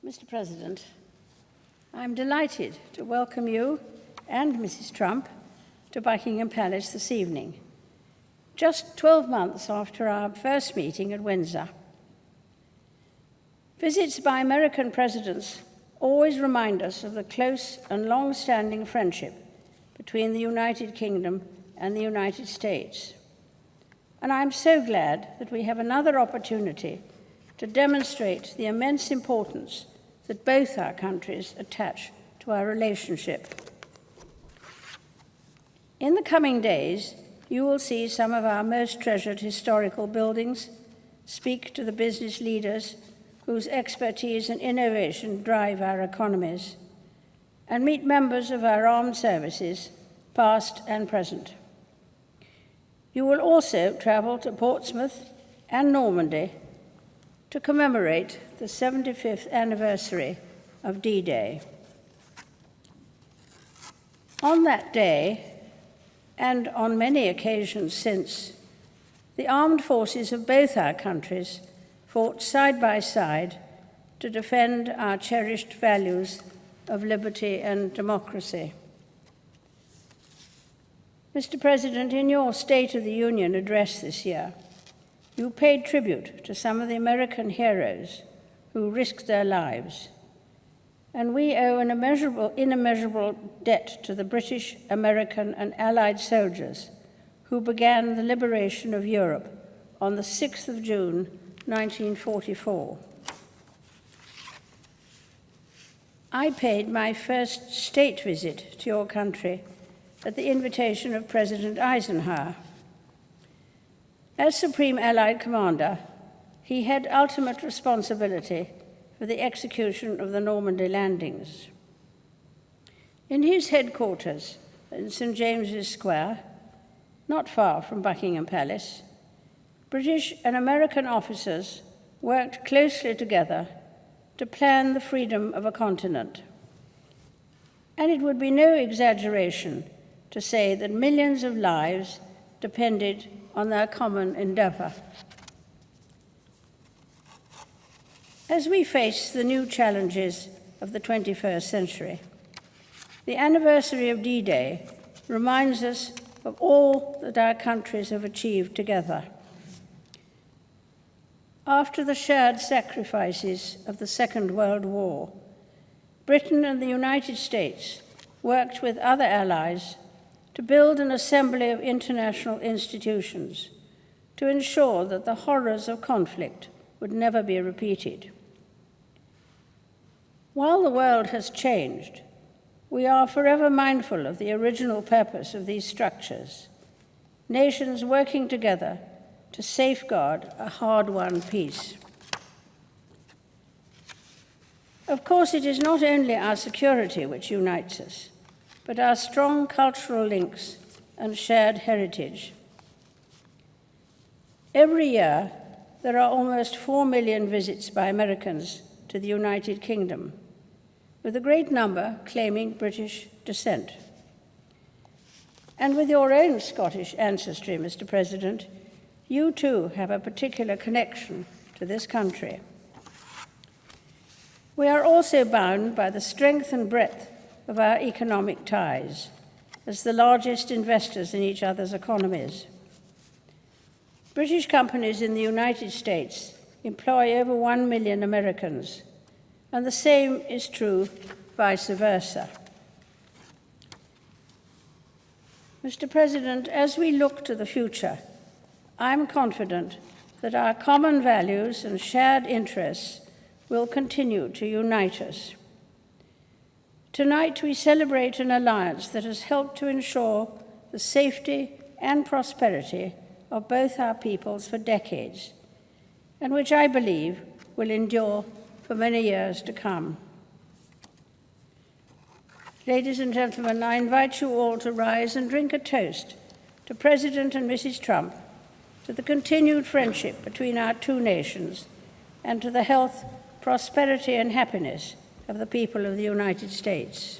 Mr. President, I'm delighted to welcome you and Mrs. Trump to Buckingham Palace this evening, just 12 months after our first meeting at Windsor. Visits by American presidents always remind us of the close and long-standing friendship between the United Kingdom and the United States. And I'm so glad that we have another opportunity to demonstrate the immense importance that both our countries attach to our relationship. In the coming days, you will see some of our most treasured historical buildings, speak to the business leaders whose expertise and innovation drive our economies, and meet members of our armed services, past and present. You will also travel to Portsmouth and Normandy to commemorate the 75th anniversary of D-Day. On that day, and on many occasions since, the armed forces of both our countries fought side by side to defend our cherished values of liberty and democracy. Mr. President, in your State of the Union address this year, you paid tribute to some of the American heroes who risked their lives, and we owe an immeasurable debt to the British, American, and Allied soldiers who began the liberation of Europe on the 6th of June, 1944. I paid my first state visit to your country at the invitation of President Eisenhower. As Supreme Allied Commander, he had ultimate responsibility for the execution of the Normandy landings. In his headquarters in St. James's Square, not far from Buckingham Palace, British and American officers worked closely together to plan the freedom of a continent. And it would be no exaggeration to say that millions of lives depended on their common endeavor. As we face the new challenges of the 21st century, the anniversary of D-Day reminds us of all that our countries have achieved together. After the shared sacrifices of the Second World War, Britain and the United States worked with other allies to build an assembly of international institutions to ensure that the horrors of conflict would never be repeated. While the world has changed, we are forever mindful of the original purpose of these structures, nations working together to safeguard a hard-won peace. Of course, it is not only our security which unites us, but our strong cultural links and shared heritage. Every year, there are almost 4 million visits by Americans to the United Kingdom, with a great number claiming British descent. And with your own Scottish ancestry, Mr. President, you too have a particular connection to this country. We are also bound by the strength and breadth of our economic ties as the largest investors in each other's economies. British companies in the United States employ over 1 million Americans, and the same is true vice versa. Mr. President, as we look to the future, I'm confident that our common values and shared interests will continue to unite us. Tonight, we celebrate an alliance that has helped to ensure the safety and prosperity of both our peoples for decades, and which I believe will endure for many years to come. Ladies and gentlemen, I invite you all to rise and drink a toast to President and Mrs. Trump, to the continued friendship between our two nations, and to the health, prosperity, and happiness of the people of the United States.